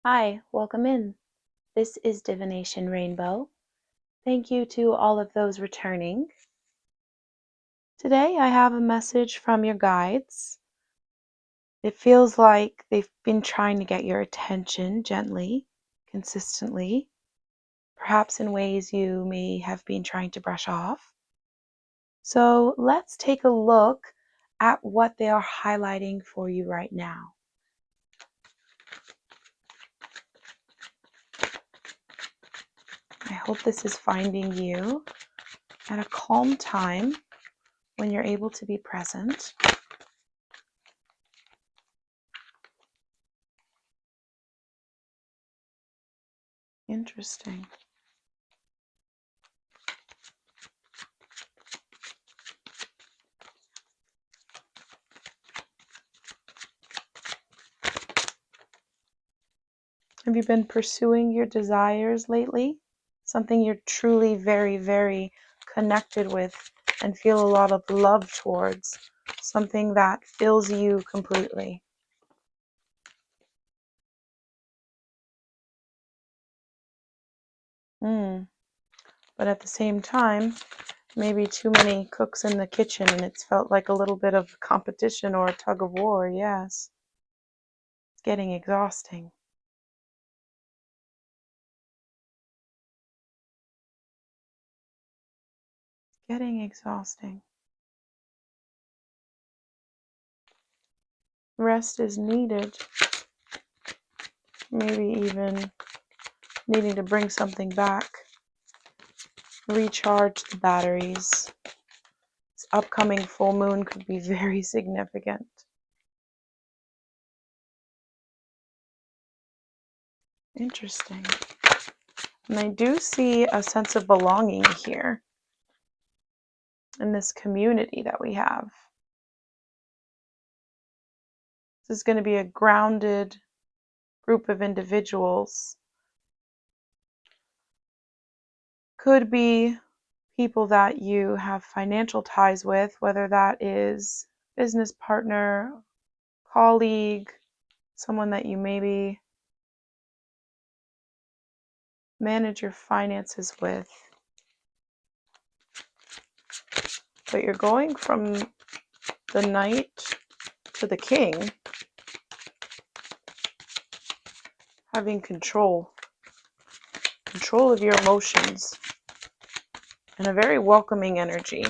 Hi, welcome in. This is Divination Rainbow. Thank you to all of those returning. Today I have a message from your guides. It feels like they've been trying to get your attention gently, consistently, perhaps in ways you may have been trying to brush off. So let's take a look at what they are highlighting for you right now. I hope this is finding you at a calm time when you're able to be present. Interesting. Have you been pursuing your desires lately? Something you're truly very, very connected with and feel a lot of love towards. Something that fills you completely. But at the same time, maybe too many cooks in the kitchen and it's felt like a little bit of competition or a tug of war, yes. It's getting exhausting. Getting exhausting. Rest is needed. Maybe even needing to bring something back. Recharge the batteries. This upcoming full moon could be very significant. Interesting. And I do see a sense of belonging here in this community that we have. This is going to be a grounded group of individuals. Could be people that you have financial ties with, whether that is business partner, colleague, someone that you maybe manage your finances with. But you're going from the Knight to the King, having control of your emotions, and a very welcoming energy.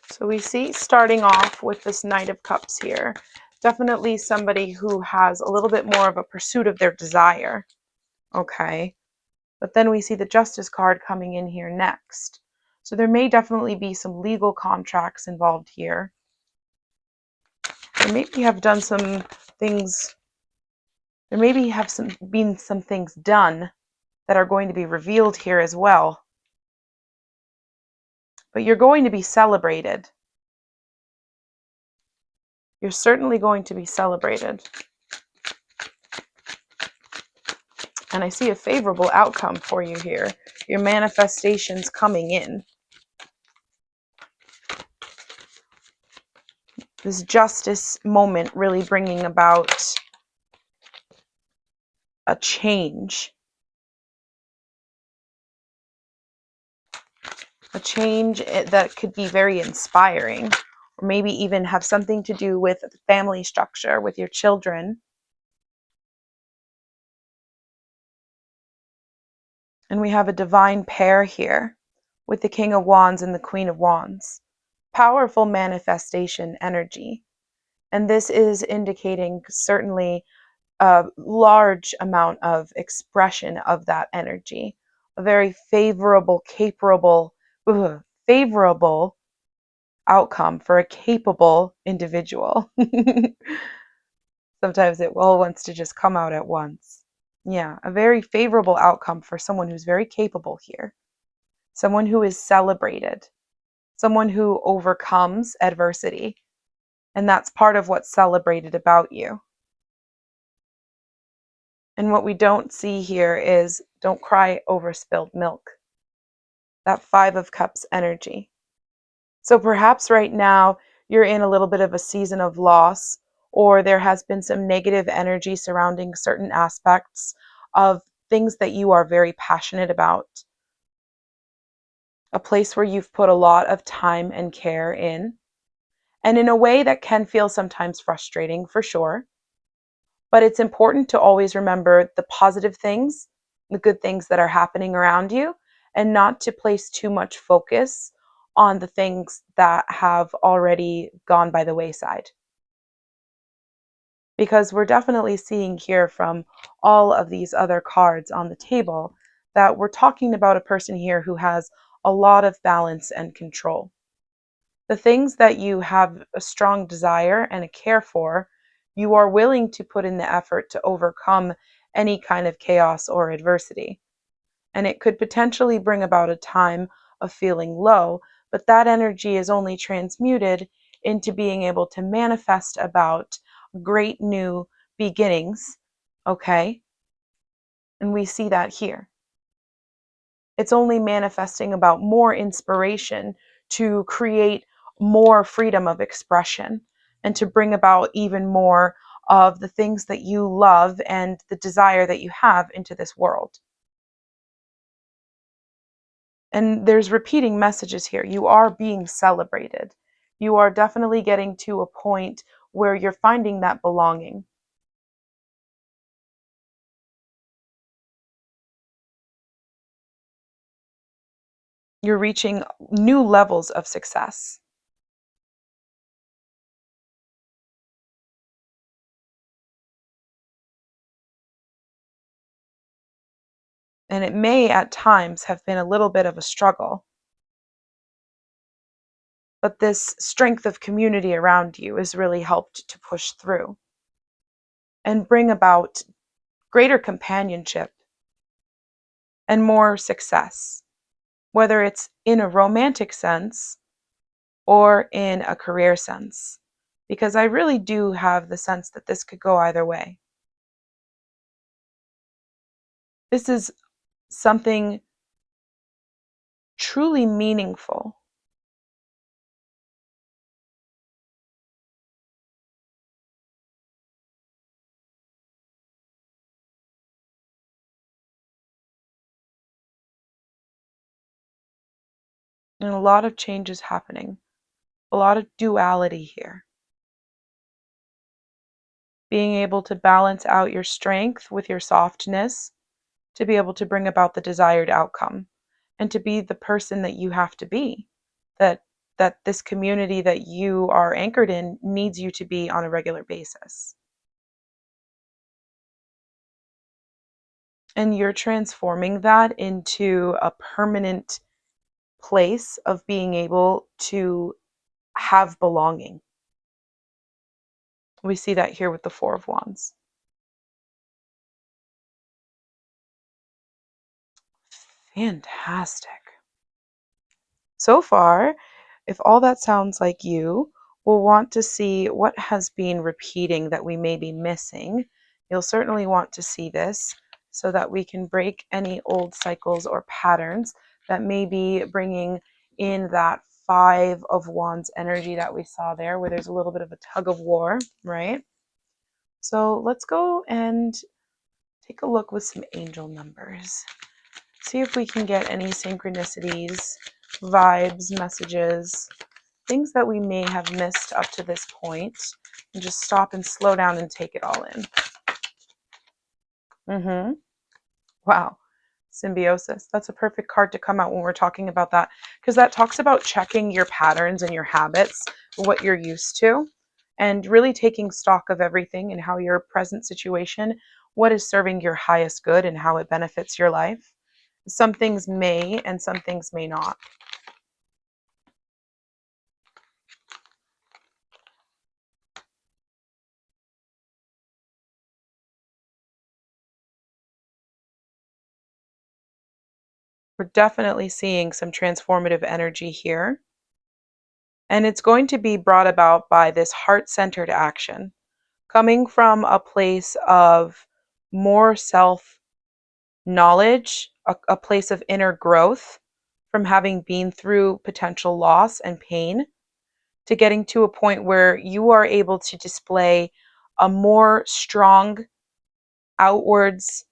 So we see, starting off with this Knight of Cups here, definitely somebody who has a little bit more of a pursuit of their desire. Okay. But then we see the Justice card coming in here next. So there may definitely be some legal contracts involved here. Or maybe you have done some things, there maybe have been some things done that are going to be revealed here as well. But you're going to be celebrated. You're certainly going to be celebrated. And I see a favorable outcome for you here. Your manifestation's coming in. This justice moment really bringing about a change. A change that could be very inspiring, or maybe even have something to do with the family structure, with your children. And we have a divine pair here with the King of Wands and the Queen of Wands. Powerful manifestation energy. And this is indicating certainly a large amount of expression of that energy. A very favorable, favorable outcome for a capable individual. Sometimes it all wants to just come out at once. Yeah, a very favorable outcome for someone who's very capable here. Someone who is celebrated. Someone who overcomes adversity. And that's part of what's celebrated about you. And what we don't see here is don't cry over spilled milk. That Five of Cups energy. So perhaps right now you're in a little bit of a season of loss, or there has been some negative energy surrounding certain aspects of things that you are very passionate about, a place where you've put a lot of time and care in a way that can feel sometimes frustrating for sure. But it's important to always remember the positive things, the good things that are happening around you, and not to place too much focus on the things that have already gone by the wayside. Because we're definitely seeing here from all of these other cards on the table that we're talking about a person here who has a lot of balance and control. The things that you have a strong desire and a care for, you are willing to put in the effort to overcome any kind of chaos or adversity. And it could potentially bring about a time of feeling low, but that energy is only transmuted into being able to manifest about great new beginnings. Okay? And we see that here. It's only manifesting about more inspiration to create more freedom of expression and to bring about even more of the things that you love and the desire that you have into this world. And there's repeating messages here. You are being celebrated. You are definitely getting to a point where you're finding that belonging. You're reaching new levels of success. And it may at times have been a little bit of a struggle, but this strength of community around you has really helped to push through and bring about greater companionship and more success, whether it's in a romantic sense or in a career sense, because I really do have the sense that this could go either way. This is something truly meaningful. And a lot of change is happening, a lot of duality here. Being able to balance out your strength with your softness to be able to bring about the desired outcome and to be the person that you have to be, that this community that you are anchored in needs you to be on a regular basis. And you're transforming that into a permanent place of being able to have belonging. We see that here with the Four of Wands. Fantastic. So far, if all that sounds like you, we'll want to see what has been repeating that we may be missing. You'll certainly want to see this so that we can break any old cycles or patterns that may be bringing in that Five of Wands energy that we saw there, where there's a little bit of a tug of war, right? So let's go and take a look with some angel numbers. See if we can get any synchronicities, vibes, messages, things that we may have missed up to this point, and just stop and slow down and take it all in. Wow. Symbiosis. That's a perfect card to come out when we're talking about that, because that talks about checking your patterns and your habits, what you're used to, and really taking stock of everything and how your present situation, what is serving your highest good and how it benefits your life. Some things may and some things may not. We're definitely seeing some transformative energy here. And it's going to be brought about by this heart-centered action, coming from a place of more self-knowledge, a place of inner growth, from having been through potential loss and pain, to getting to a point where you are able to display a more strong outwards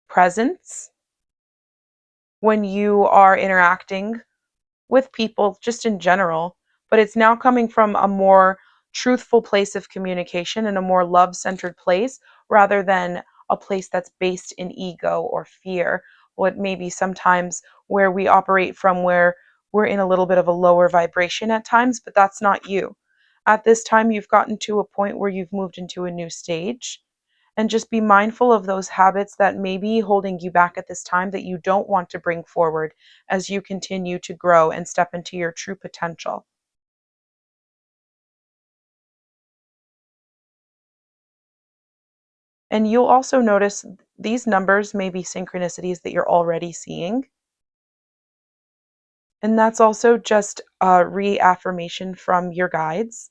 presence when you are interacting with people just in general, but it's now coming from a more truthful place of communication and a more love centered place rather than a place that's based in ego or fear. What maybe sometimes where we operate from, where we're in a little bit of a lower vibration at times, but that's not you. At this time, you've gotten to a point where you've moved into a new stage, and just be mindful of those habits that may be holding you back at this time that you don't want to bring forward as you continue to grow and step into your true potential. And you'll also notice these numbers may be synchronicities that you're already seeing. And that's also just a reaffirmation from your guides,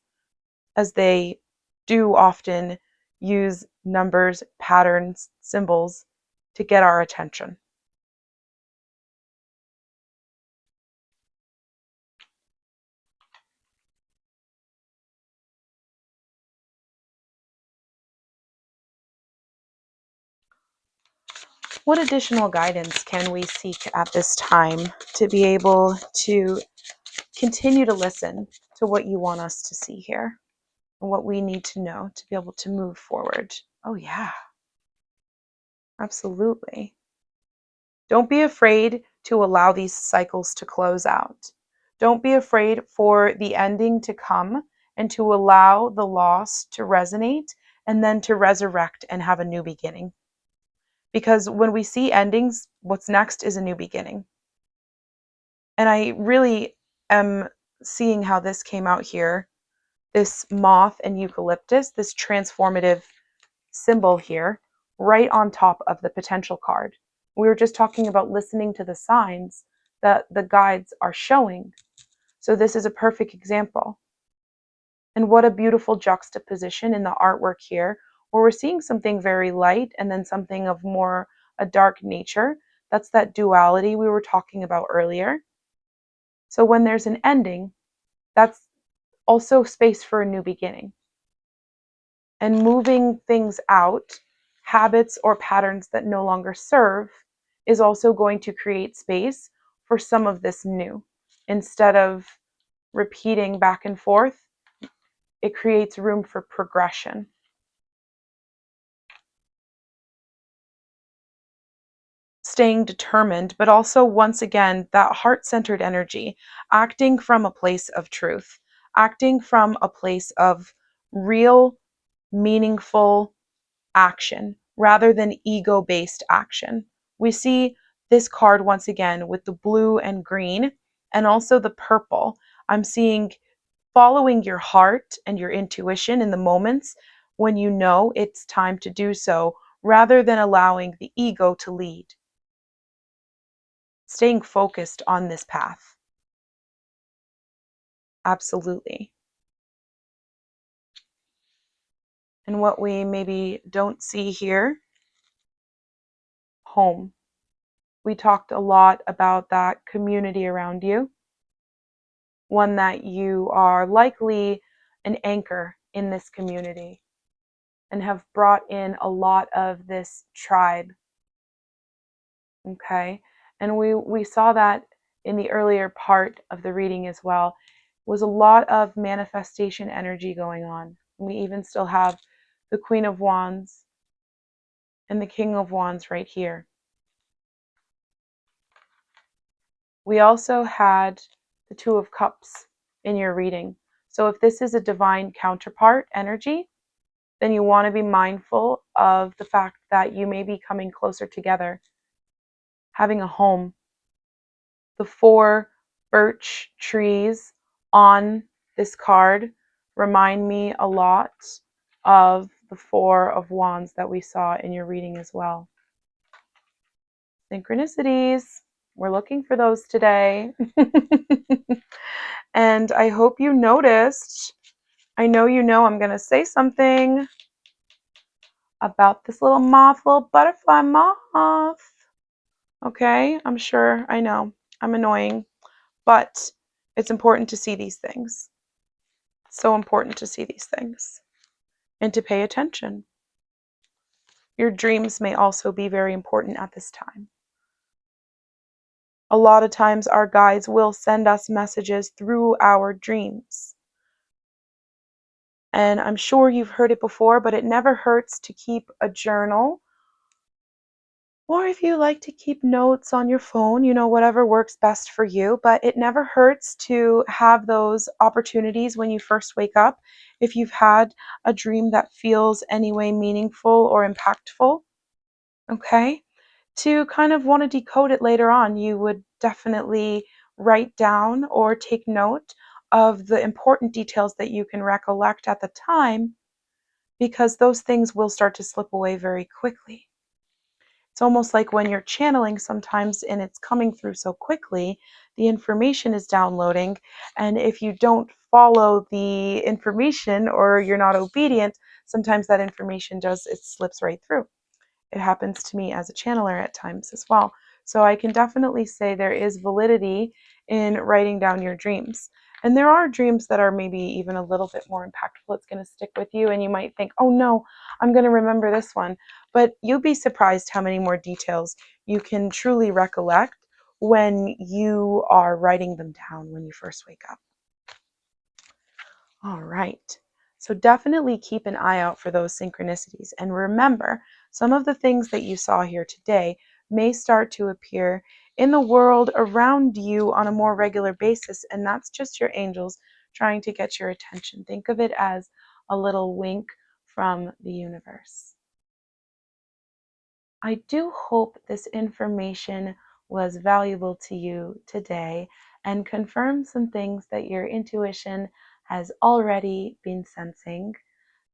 as they do often use numbers, patterns, symbols to get our attention. What additional guidance can we seek at this time to be able to continue to listen to what you want us to see here and what we need to know to be able to move forward? Oh, yeah, absolutely. Don't be afraid to allow these cycles to close out. Don't be afraid for the ending to come and to allow the loss to resonate and then to resurrect and have a new beginning. Because when we see endings, what's next is a new beginning. And I really am seeing how this came out here. This moth and eucalyptus, this transformative symbol here, right on top of the potential card. We were just talking about listening to the signs that the guides are showing. So this is a perfect example. And what a beautiful juxtaposition in the artwork here, where we're seeing something very light and then something of more a dark nature. That's that duality we were talking about earlier. So when there's an ending, that's also space for a new beginning. And moving things out, habits or patterns that no longer serve, is also going to create space for some of this new. Instead of repeating back and forth, it creates room for progression. Staying determined, but also, once again, that heart centered energy, acting from a place of truth, acting from a place of real, meaningful action rather than ego based action. We see this card once again with the blue and green and also the purple. I'm seeing following your heart and your intuition in the moments when you know it's time to do so rather than allowing the ego to lead. Staying focused on this path. Absolutely. And what we maybe don't see here, home. We talked a lot about that community around you, one that you are likely an anchor in this community and have brought in a lot of this tribe. Okay. And we saw that in the earlier part of the reading as well. Was a lot of manifestation energy going on. We even still have the Queen of Wands and the King of Wands right here. We also had the Two of Cups in your reading. So if this is a divine counterpart energy, then you want to be mindful of the fact that you may be coming closer together, having a home. The four birch trees on this card remind me a lot of the Four of Wands that we saw in your reading as well. Synchronicities. We're looking for those today. And I hope you noticed. I know you know I'm going to say something about this little moth, little butterfly moth. Okay, I'm sure, I know, I'm annoying, but it's important to see these things. It's so important to see these things. and to pay attention. Your dreams may also be very important at this time. A lot of times our guides will send us messages through our dreams. And I'm sure you've heard it before, but it never hurts to keep a journal. Or if you like to keep notes on your phone, whatever works best for you. But it never hurts to have those opportunities when you first wake up. If you've had a dream that feels anyway meaningful or impactful, okay, to kind of want to decode it later on, you would definitely write down or take note of the important details that you can recollect at the time, because those things will start to slip away very quickly. It's almost like when you're channeling sometimes and it's coming through so quickly, the information is downloading, and if you don't follow the information or you're not obedient, sometimes that information it slips right through. It happens to me as a channeler at times as well. So I can definitely say there is validity in writing down your dreams. And there are dreams that are maybe even a little bit more impactful. It's going to stick with you, and you might think, oh no, I'm going to remember this one. But you'll be surprised how many more details you can truly recollect when you are writing them down when you first wake up. All right. So definitely keep an eye out for those synchronicities. And remember, some of the things that you saw here today may start to appear in the world around you on a more regular basis. And that's just your angels trying to get your attention. Think of it as a little wink from the universe. I do hope this information was valuable to you today and confirmed some things that your intuition has already been sensing.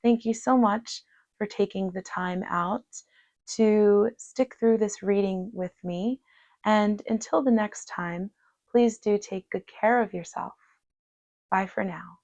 Thank you so much for taking the time out to stick through this reading with me. And until the next time, please do take good care of yourself. Bye for now.